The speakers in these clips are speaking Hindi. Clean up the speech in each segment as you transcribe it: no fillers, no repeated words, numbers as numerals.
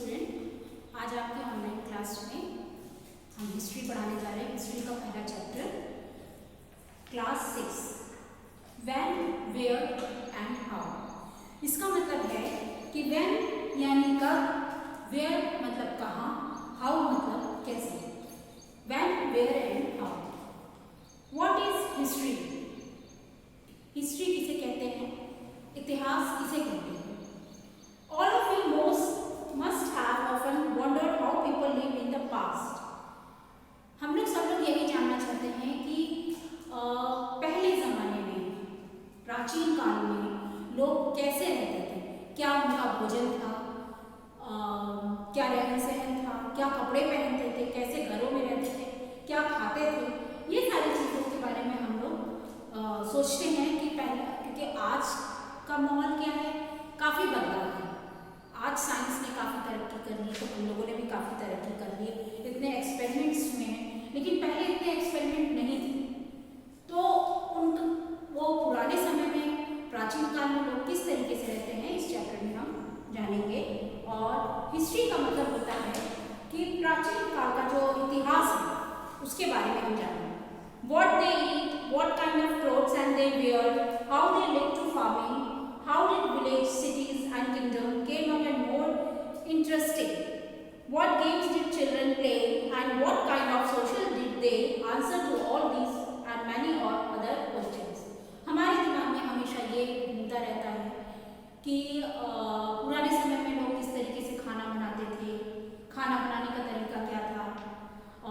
स्टूडेंट, आज आपके ऑनलाइन क्लास में हम हिस्ट्री पढ़ाने जा रहे हैं। हिस्ट्री का पहला chapter class 6 when, where and how. इसका मतलब है कि व्हेन यानी कब, वेयर मतलब कहाँ, हाउ मतलब कैसे। When, where and how. What is history? History किसे कहते हैं? इतिहास किसे कहते हैं? All of you must have often wondered how people lived in the past. हम लोग सब लोग यही जानना चाहते हैं कि पहले ज़माने में, प्राचीन काल में लोग कैसे रहते थे, क्या उनका भोजन था, क्या रहन सहन था, क्या कपड़े पहनते थे, कैसे घरों में रहते थे, क्या खाते थे। ये सारी चीज़ों के बारे में हम लोग सोचते हैं कि पहले, क्योंकि आज का माहौल क्या है, काफ़ी बदलाव है। आज साइंस ने काफ़ी तरक्की कर ली, तो हम लोगों ने भी काफ़ी तरक्की कर ली, इतने एक्सपेरिमेंट्स हुए हैं, लेकिन पहले इतने एक्सपेरिमेंट नहीं थे। तो वो पुराने समय में, प्राचीन काल में लोग किस तरीके से रहते हैं, इस चैप्टर में हम जानेंगे। और हिस्ट्री का मतलब होता है कि प्राचीन काल का जो इतिहास है उसके बारे में हम जानेंगे। What they eat, what kind of clothes and they wear, how they live to farming, how did village, cities and kingdom came up and more interesting, what games did children play and what kind of social did they answer to all these and many or other questions। हमारे दिमाग में हमेशा ये घूमता रहता है कि पुराने समय में लोग किस तरीके से खाना बनाते थे, खाना बनाने का तरीका क्या था,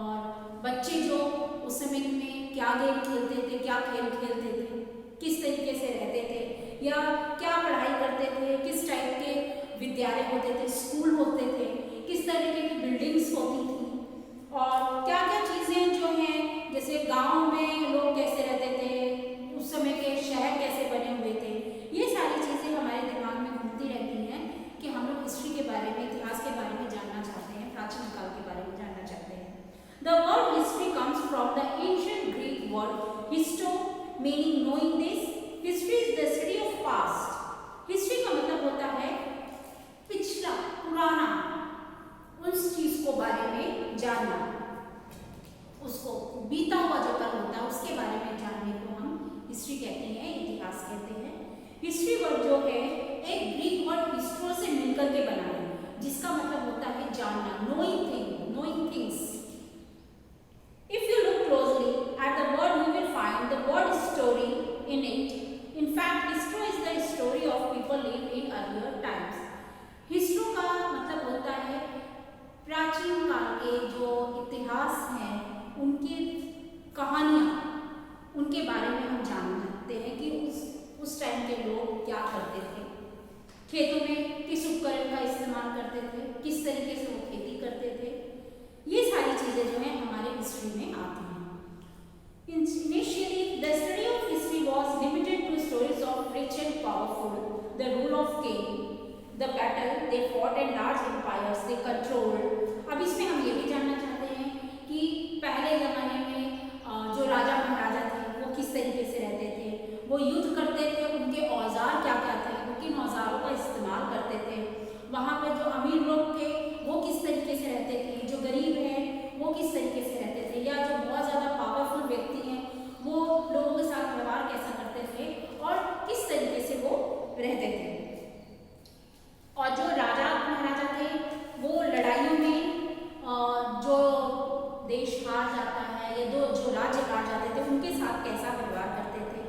और बच्चे जो उस समय में क्या गेम खेलते थे, क्या खेल खेलते थे, किस तरीके से रहते थे, या क्या पढ़ाई करते थे, किस टाइप के विद्यालय होते थे, स्कूल होते थे, किस तरीके की बिल्डिंग्स होती थी, और क्या क्या चीज़ें जो हैं, जैसे गांव में लोग कैसे रहते थे, उस समय के शहर कैसे बने हुए थे। ये सारी चीज़ें हमारे दिमाग में घूमती रहती हैं कि हम लोग हिस्ट्री के बारे में, इतिहास के बारे में जानना चाहते हैं, प्राचीन काल के बारे में जानना चाहते हैं। The word history comes from the ancient Greek word histo, meaning knowing this. History is the study of past. History का मतलब होता है पिछला, पुराना, उस चीज को बारे में जानना, उसको बीता हुआ जो कल होता है उसके बारे में जानने को हम हिस्ट्री कहते हैं, इतिहास कहते हैं। हिस्ट्री वर्ड जो है एक ग्रीक वर्ड हिस्टो से मिलकर के बना है, जिसका मतलब होता है जानना, knowing things। If you look closely at the word, you will find the word story in it. In fact, history is the story of people lived in earlier times. हिस्ट्रो का मतलब होता है प्राचीन काल के जो इतिहास हैं, उनकी कहानियाँ, उनके बारे में हम जानते हैं कि उस टाइम के लोग क्या करते थे, खेतों में किस उपकरण का इस्तेमाल करते थे, किस तरीके से वो खेती करते थे। ये सारी चीज़ें जो हैं हमारे हिस्ट्री में आती हैं। Initially, the study of history was limited to stories of rich and powerful, the rule of king, the battle they fought and large empires they controlled। अब इसमें हम ये भी जानना चाहते हैं कि पहले ज़माने में जो राजा महाराजा थे वो किस तरीके से रहते थे, वो युद्ध करते थे, उनके औजार क्या क्या थे, वो किन औजारों का इस्तेमाल करते थे, वहाँ पे जो अमीर लोग थे वो किस तरीके से रहते थे, जो गरीब हैं वो किस तरीके से रहते थे, या जो बहुत ज़्यादा पावरफुल व्यक्ति हैं वो लोगों के साथ व्यवहार कैसा करते थे और किस तरीके से वो रहते थे। और जो राजा महाराजा थे वो लड़ाइयों में जो देश हार जाता है या जो राज्य हार जाते थे उनके साथ कैसा व्यवहार करते थे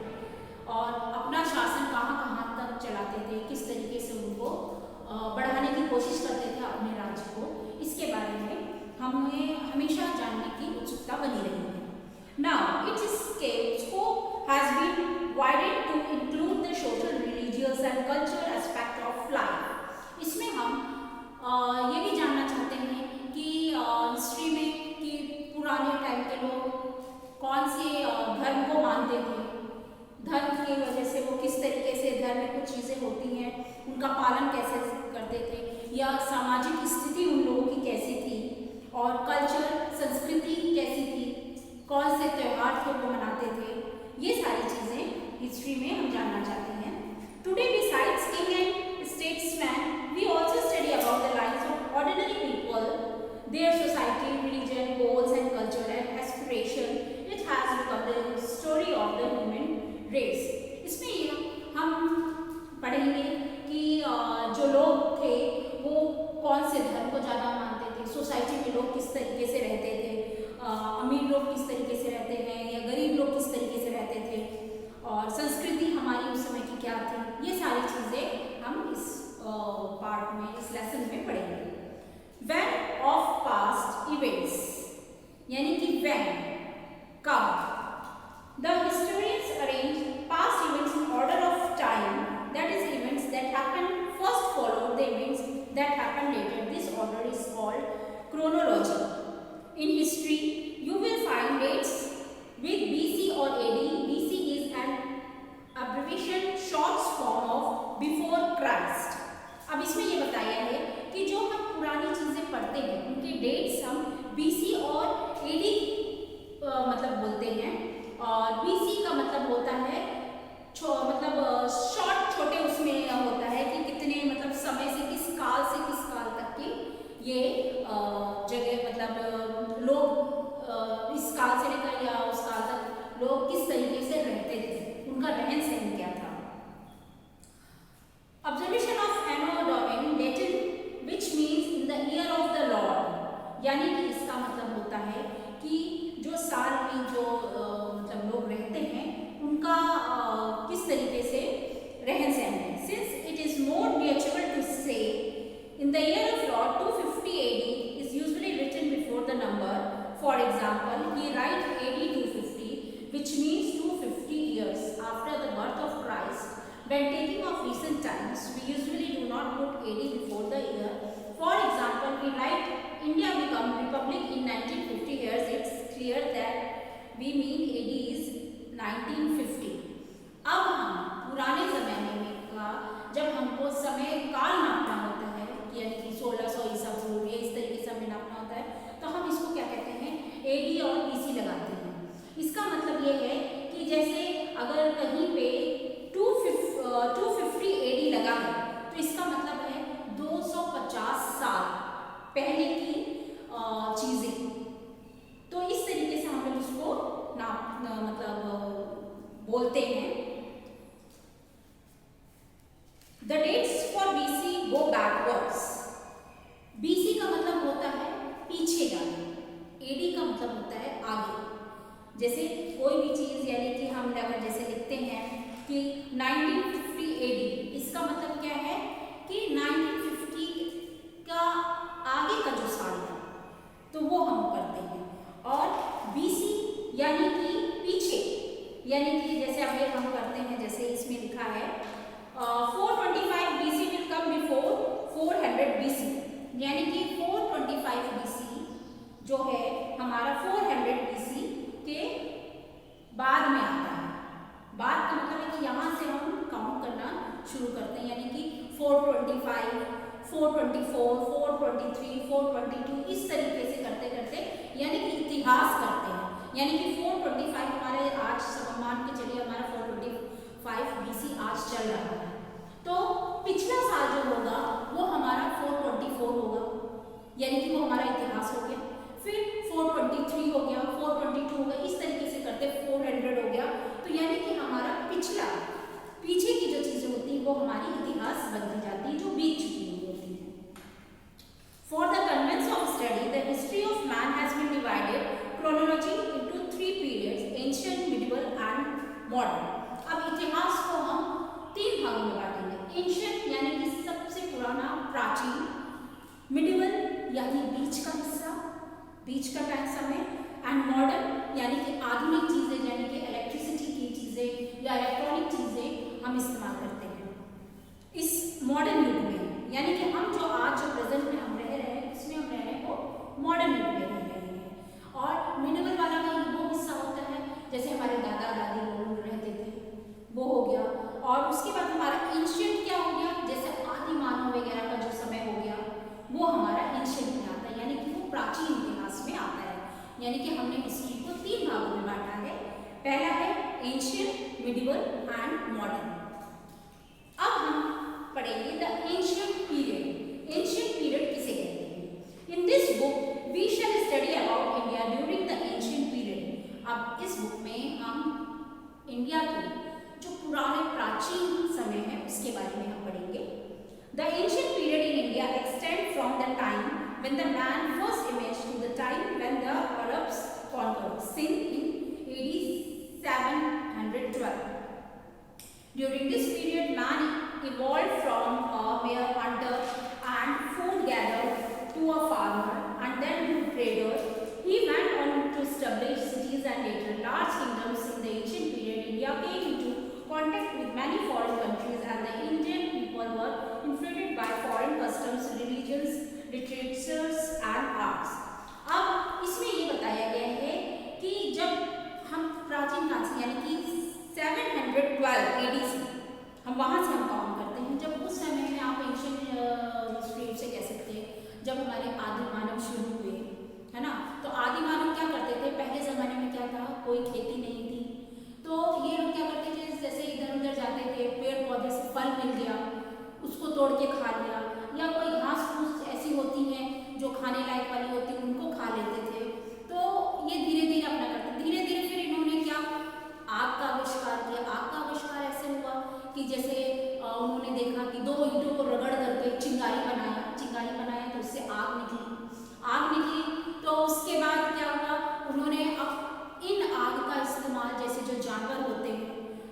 और अपना शासन कहाँ कहाँ तक चलाते थे, किस तरीके से उनको बढ़ाने की ज़्यादा मानते थे, सोसाइटी में लोग किस तरीके से रहते थे, अमीर लोग किस तरीके से रहते हैं या गरीब लोग किस तरीके से रहते थे, और संस्कृति हमारी उस समय की क्या थी, ये सारी चीज़ें हम इस पार्ट में, इस लेसन में पढ़ेंगे। व्हेन ऑफ पास्ट इवेंट्स, यानी कि व्हेन, कब। The historians arrange past events in order of time, that is events that happen first follow the events that happen later. This order is called chronology. In history, you will find dates with BC or AD. BC is an abbreviation, short form of before Christ. अब इसमें ये बताया है कि जो हम पुरानी चीज़ें पढ़ते हैं उनके डेट्स हम BC और AD मतलब बोलते हैं, और BC का मतलब होता है मतलब शॉर्ट, छोटे उसमें होता है कि कितने मतलब समय से किस काल तक की ये जगह, मतलब लोग इस काल से लेकर या उस काल तक लोग किस तरीके से रहते थे, उनका रहन सहन क्या था। Observation of anno domini Latin which means in the year of the lord, यानी कि इसका मतलब होता है कि जो साल में जो मतलब लोग रहते हैं उनका किस तरीके से रहन सहन है। Since it is more natural to say in the year of Lord 250 AD is usually written before the number. For example, we write AD 250, which means 250 years after the birth of Christ. When taking of recent times, we usually do not put AD before the year. For example, we write India become republic in 1950 years. It's clear that we mean AD is 1950. अब हम पुराने ज़माने में का जब हमको समय काल नापना होता है, यानी कि 1600 ईसा पूर्व या इस तरीके से हमें नापना होता है, तो हम इसको क्या कहते हैं, AD और BC लगाते हैं। इसका मतलब ये है कि जैसे अगर कहीं पे 250 AD लगा है तो इसका मतलब है 250 साल पहले की चीज़ें। तो इस तरीके से हम लोग इसको मतलब बोलते हैं। The dates for BC go backwards. BC का मतलब होता है पीछे जाना, AD का मतलब होता है आगे। जैसे कोई भी चीज़, यानी कि हम अगर जैसे लिखते हैं कि 1950 AD, इसका मतलब क्या है कि 1950 का आगे का जो साल है तो वो हम करते हैं। और BC यानी कि पीछे, यानी कि जैसे अभी हम करते हैं, जैसे इसमें लिखा है 425 BC will come before 400 BC, यानी कि 425 BC जो है हमारा 400 BC के बाद में आता है। बाद का मतलब है कि यहाँ से हम काउंट करना शुरू करते हैं, यानी कि 425, 424, 423, 422 इस तरीके से करते करते यानी कि इतिहास करते हैं। यानी कि 425 हमारे आज मान के चलिए हमारा 425 BC आज चल रहा है, तो पिछला साल जो होगा वो हमारा 424 होगा, यानी कि वो हमारा इतिहास हो गया। फिर 423 हो गया, 422 हो गया, इस तरीके से करते 400 हो गया, तो यानी कि हमारा पिछला, पीछे की जो चीज़ें होती हैं वो हमारी इतिहास बनती जाती है, जो बीत चुकी होती है। For the convenience of study, the history of man has been divided chronology into 3 periods, ancient, medieval and modern. अब इतिहास को हम 3 भागों में बांटेंगे। एंशिएंट यानी कि सबसे पुराना, प्राचीन, मिडिवल यानी बीच का हिस्सा, बीच का टाइम समय, एंड मॉडर्न यानी कि आधुनिक चीज़ें, यानी कि इलेक्ट्रिसिटी की चीज़ें या इलेक्ट्रॉनिक चीज़ें हम इस्तेमाल करते हैं इस मॉडर्न युग में। यानी कि हम जो आज जो प्रेजेंट में हम रह रहे हैं इसमें हम रह रहे हैं वो मॉडर्न युग में रह रहे हैं। और मिडिवल वाला में वो हिस्सा होता है जैसे हमारे दादा दादी लोग रहते थे, वो हो गया। और उसके बाद हमारा एंशिएंट क्या हो गया, जैसे आदि मानव वगैरह का जो समय हो गया वो हमारा एंशिएंट में आता है, यानी कि वो प्राचीन इतिहास में आता है। यानी कि हमने हिस्ट्री को 3 भागों में बांटा है। पहला है एंशिएंट, मिडिवल एंड मॉडर्न। अब हम पढ़ेंगे the ancient period. Ancient period किसे कहते हैं? In this book we shall study about India during the ancient period. अब इस बुक में हम इंडिया के जो पुराने प्राचीन समय है उसके बारे में हम पढ़ेंगे। The ancient period in India extend from the time when the man first emerged to the time when the Arabs conquered Sindh in AD 712. During this period, man evolved from a mere hunter and food gatherer to a farmer and then to trader. He went on to establish cities and later large kingdoms. In the ancient period, India came into contact with many foreign countries and the Indian people were influenced by foreign customs, religions, literatures and arts. अब इसमें ये बताया गया है कि जब हम प्राचीन काल से यानी कि 712 AD से हम वहाँ से हम काउंट करते हैं, जब उस समय में आप एंशिएंट हिस्ट्री से कह सकते हैं जब हमारे आदि मानव शुरू हुए, है ना। तो आदि मानव क्या करते थे, पहले ज़माने में क्या था, कोई खेती नहीं थी, तो ये लोग क्या करते थे, जैसे इधर उधर जाते थे, पेड़ पौधे से फल मिल गया उसको तोड़ के खा लिया, या कोई घास फूस ऐसी होती हैं जो खाने लायक वाली होती है उनको खा लेते थे। तो ये धीरे धीरे अपना करते, धीरे धीरे फिर इन्होंने क्या आग का आविष्कार किया। आग का आविष्कार ऐसे हुआ कि जैसे उन्होंने देखा कि दो ईंटों को रगड़ करके चिंगारी बनाया तो उससे आग निकली। तो उसके बाद क्या हुआ, उन्होंने अब इन आग का इस्तेमाल जैसे जो जानवर होते हैं,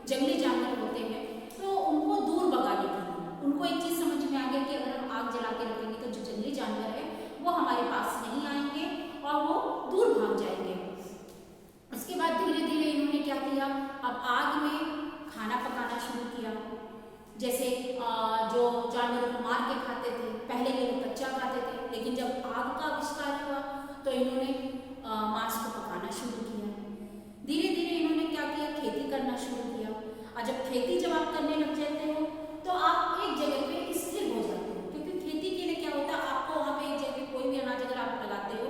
जंगली जानवर होते हैं, तो उनको दूर भगाने के लिए उनको एक चीज़ समझ में आ गया कि अगर हम आग जला के रखेंगे तो जो जंगली जानवर है वो हमारे पास नहीं आएंगे और वो दूर भाग जाएंगे। उसके बाद धीरे धीरे इन्होंने क्या किया, अब आग में खाना पकाना शुरू किया। जैसे जो जानवरों को मार के खाते थे, पहले ये लोग कच्चा खाते थे, लेकिन जब आग का आविष्कार हुआ तो इन्होंने मांस को पकाना शुरू किया। धीरे धीरे इन्होंने क्या किया, खेती करना शुरू किया। और जब खेती आप करने लग जाते हो तो आप एक जगह पे स्थिर हो जाते हो, क्योंकि खेती के लिए क्या होता है, आपको वहाँ पे एक जगह कोई भी अनाज अगर आप लगाते हो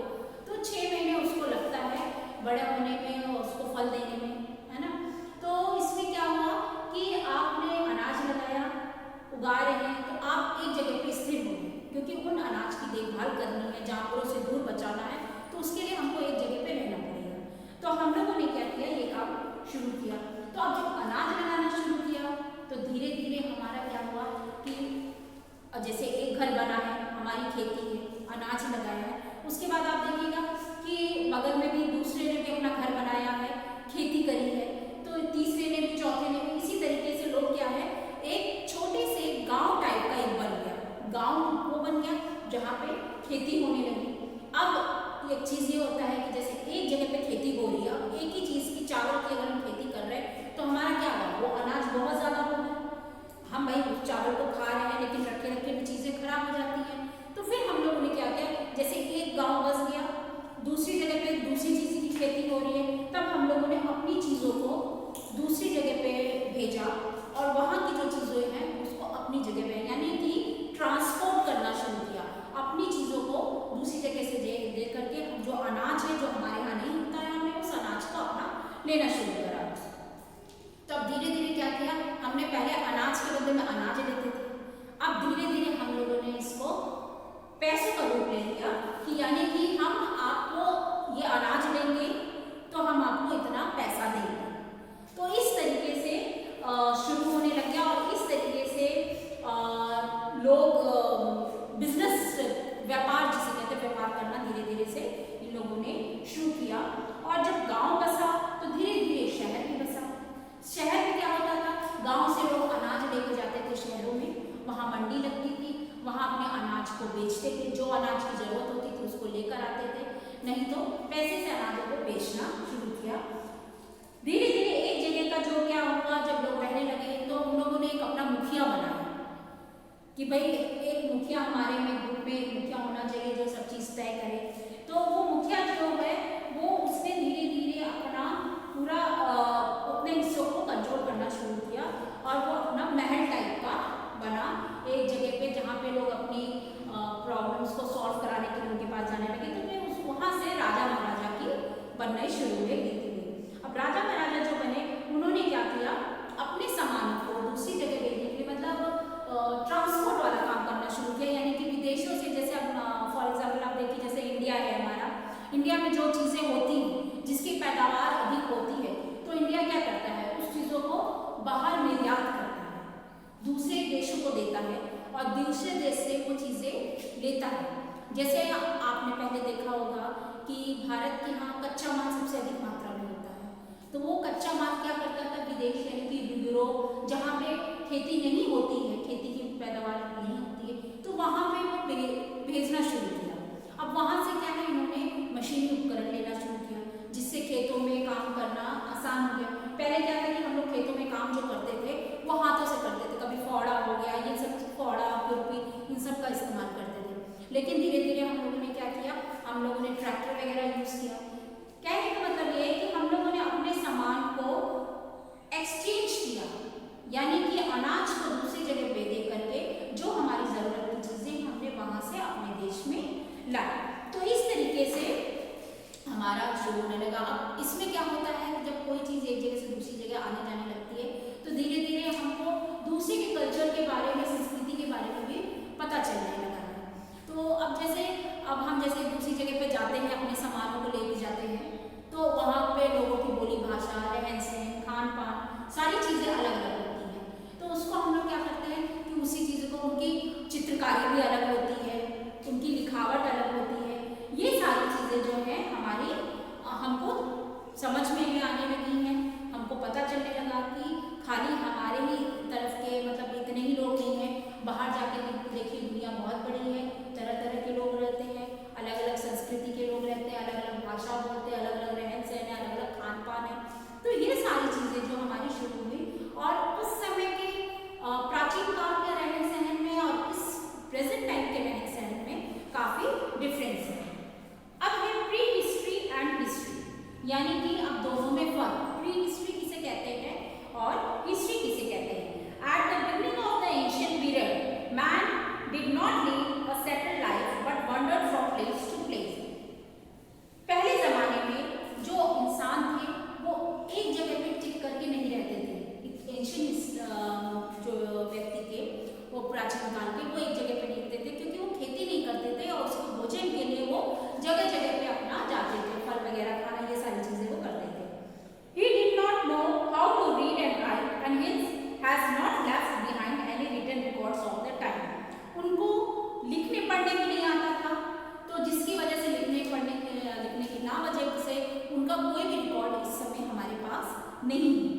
तो 6 महीने उसको लगता है बड़े होने में और उसको फल देने में, है ना। तो इसमें क्या हुआ कि आपने अनाज लगाया, उगा रहे हैं, तो आप एक जगह पे स्थिर हो गए, क्योंकि उन अनाज की देखभाल करनी है, जानवरों से दूर बचाना है, तो उसके लिए हमको एक जगह पे रहना पड़ेगा। तो हम लोगों ने क्या किया, ये काम शुरू किया। तो अब जब अनाज लगाना शुरू किया तो धीरे धीरे हमारा क्या हुआ कि जैसे एक घर बना है, हमारी खेती है, अनाज लगाया है, उसके बाद आप देखिएगा कि बगल में भी दूसरे ने भी अपना घर बनाया है, खेती करी है, तो तीसरे ने भी, चौथे ने भी, इसी तरीके से लोग क्या है एक छोटे से गांव टाइप का एक बन गया, गांव वो बन गया जहाँ पे खेती होने लगी। अब एक चीज़ ये होता है कि जैसे एक जगह पे खेती हो रही है, एक ही चीज़ की, चावल की अगर हम खेती कर रहे हैं तो हमारा क्या होगा, वो अनाज बहुत ज़्यादा होगा, हम भाई उस चावल को खा रहे हैं लेकिन रखे रखे में चीज़ें खराब हो जाती हैं। तो फिर हम लोगों ने क्या किया, जैसे एक गाँव बस गया, दूसरी जगह पे दूसरी चीज़ की खेती हो रही है, तब हम लोगों ने अपनी चीज़ों को दूसरी जगह पे भेजा और वहाँ की जो चीज़ें हैं उसको अपनी जगह पे यानी कि ट्रांसपोर्ट करना शुरू किया, अपनी चीज़ों को दूसरी जगह से दे करके जो अनाज है जो हमारे यहाँ नहीं होता है, हमने उस अनाज को अपना लेना शुरू करा। तब धीरे धीरे क्या किया, हमने पहले अनाज के बदले में अनाज लेते थे, अब धीरे धीरे हम लोगों ने इसको पैसों का रूप ले लिया कि यानी कि हम आपको ये अनाज लेंगे तो हम आपको इतना पैसा देंगे। तो इस तरीके से शुरू होने लग गया और इस तरीके से लोग बिजनेस, व्यापार जिसे कहते हैं, व्यापार करना धीरे धीरे से इन लोगों ने शुरू किया। और जब गांव बसा तो धीरे धीरे शहर भी बसा। शहर में क्या होता था, गांव से लोग अनाज लेके जाते थे शहरों में, वहाँ मंडी लगती थी, वहाँ अपने अनाज को बेचते थे, जो अनाज की ज़रूरत होती थी उसको लेकर आते थे, नहीं तो पैसे से अनाजों को बेचना शुरू किया। धीरे धीरे एक जगह का जो क्या हुआ, जब लोग रहने लगे तो उन लोगों ने एक अपना मुखिया बनाया कि भाई एक मुखिया हमारे में ग्रुप में एक मुखिया होना चाहिए जो सब चीज़ तय करे। तो वो मुखिया जो है वो उसने धीरे धीरे अपना पूरा अपने हिस्सों को कंट्रोल करना शुरू किया और वो अपना महल टाइप का बना एक जगह पे, जहाँ पे लोग अपनी प्रॉब्लम्स को सॉल्व कराने के लिए उनके पास जाने लगे। तो फिर वहाँ से राजा महाराजा की बनना शुरू हुए धीरे धीरे। अब राजा महाराजा जो बने उन्होंने क्या किया, अपने सामान को दूसरी जगह भेजने के लिए मतलब ट्रांसपोर्ट वाला काम करना शुरू किया, यानी कि विदेशों से, जैसे अब फॉर एग्जाम्पल आप देखिए जैसे इंडिया है हमारा, इंडिया में जो चीज़ें होती हैं जिसकी पैदावार अधिक होती है तो इंडिया क्या करता है, उस चीज़ों को बाहर निर्यात करता है, दूसरे देशों को देता है और दूसरे देश से वो चीज़ें लेता है। जैसे आपने पहले देखा होगा कि भारत के यहाँ कच्चा माल सबसे अधिक मात्रा में होता है, तो वो कच्चा माल क्या करता था, विदेश यानी कि यूरोप जहाँ पे खेती नहीं होती है, खेती की पैदावार नहीं होती है, तो वहाँ पे वो भेजना शुरू किया। अब वहाँ से क्या है, इन्होंने मशीनी उपकरण लेना शुरू किया, जिससे खेतों में काम करना आसान हो गया। पहले क्या था कि हम लोग खेतों में काम जो करते थे वो हाथों से करते थे, कभी फावड़ा हो गया, ये सब फावड़ा खुरपी इन सब का इस्तेमाल करते थे। लेकिन धीरे धीरे हम लोगों ने क्या किया, हम लोगों ने ट्रैक्टर वगैरह यूज़ किया। कहने का मतलब ये है कि हम लोगों ने अपने सामान को एक्सचेंज किया, यानी कि अनाज को दूसरी जगह पे दे करके जो हमारी ज़रूरत की चीज़ें हमने वहाँ से अपने देश में लाई। तो इस तरीके से हमारा शुरू होने लगा। अब इसमें क्या होता है कि जब कोई चीज़ एक जगह से दूसरी जगह आने जाने लगती है तो धीरे धीरे हमको दूसरे के कल्चर के बारे में, संस्कृति के बारे में भी पता चलने लगा है। तो अब जैसे हम जैसे दूसरी जगह पे जाते हैं, अपने सामानों को लेके जाते हैं, तो वहाँ पे लोगों की बोली भाषा, रहन सहन, खान पान, सारी चीज़ें अलग अलग होती हैं। तो उसको हम लोग क्या करते हैं कि उसी चीज़ों को, उनकी चित्रकारी भी अलग होती है, उनकी लिखावट अलग होती है, ये सारी चीज़ें जो हैं हमारी हमको समझ में आने लगी हैं। हमको पता चलने लगा कि खाली हमारे ही तरफ के मतलब इतने ही लोग नहीं हैं, बाहर जाके देखिए दुनिया बहुत बड़ी है, तरह तरह के लोग रहते हैं, अलग अलग संस्कृति के लोग रहते हैं, अलग अलग भाषा बोलते हैं, अलग अलग रहन सहन है, अलग अलग खान पान है। तो ये सारी चीज़ें जो हमारी शुरू हुई, और उस समय के प्राचीन काल के रहन सहन में और इस प्रेजेंट टाइम के रहन सहन में काफ़ी डिफरेंस है। अब है प्री हिस्ट्री एंड हिस्ट्री, यानी कि अब दोनों में फर्क। प्री हिस्ट्री किसे कहते हैं और हिस्ट्री किसे कहते हैं। At the beginning of the ancient period man did not live a settled life but wandered from place to place. पहले जमाने में जो इंसान थे वो एक जगह पे टिक करके नहीं रहते थे। एंशिएंट जो व्यक्ति थे वो प्राचीन काल के, वो एक जगह पे नहीं रहते थे क्योंकि वो खेती नहीं करते थे और उसके भोजन के लिए वो जगह जगह पे अपना जाते थे, फल वगैरह खाना, ये सारी चीजें वो करते थे। He did not know how to read and write and hence has not left behind any written records of the time. उनको लिखने पढ़ने भी नहीं आता था, तो जिसकी वजह से लिखने की ना वजह से उनका कोई भी रिकॉर्ड इस समय हमारे पास नहीं है।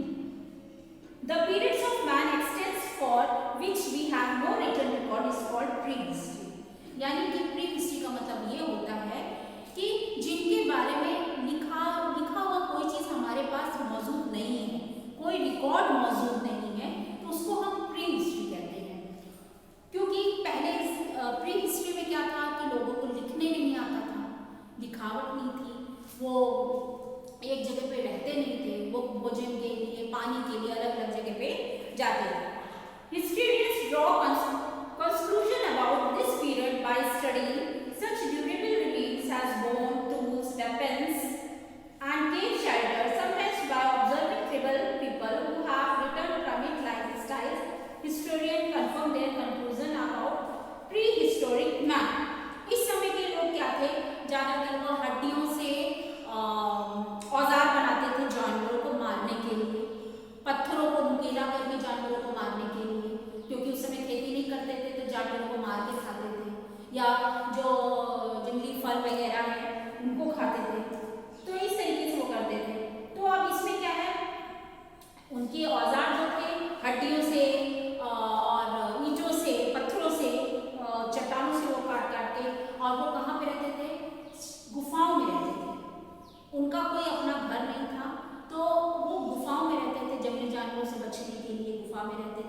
The periods of man extends for which we have no written record is called prehistory. यानी कि प्री हिस्ट्री का मतलब ये होता है कि जिनके बारे में लिखा हुआ कोई चीज़ हमारे पास मौजूद नहीं है, कोई रिकॉर्ड मौजूद नहीं है, तो उसको हम प्री हिस्ट्री कहते हैं। क्योंकि पहले प्री हिस्ट्री में क्या था कि लोगों को लिखने नहीं आता था, लिखावट नहीं थी, वो एक जगह पे रहते नहीं थे, वो भोजन के लिए, पानी के लिए अलग अलग जगह पे जाते थे। Historians draw conclusion about this period by studying such durable remains as bone, tools, weapons, and cave shelters, sometimes by observing tribal people who have returned from it lifestyles. Historians confirm their conclusion about prehistoric man. इस समय के लोग क्या थे, ज़्यादातर वो हड्डियों से औजार बनाते थे जानवरों को मारने के लिए, पत्थरों को नुकीला करके जानवरों को मारने के लिए, क्योंकि उस समय खेती नहीं करते थे तो जानवरों को मार के खाते थे, या जो जंगली फल वगैरह है उनको खाते थे। तो इस तरीके से वो करते थे। तो अब इसमें क्या है, उनके औजार जो थे हड्डियों से और ईंटों से, पत्थरों से, चट्टानों से वो काट काट के, और वो कहाँ पे रहते थे, गुफाओं में रहते थे। उनका कोई अपना घर नहीं था, तो वो गुफाओं में रहते थे, जंगली जानवरों से बचने के लिए गुफा में रहते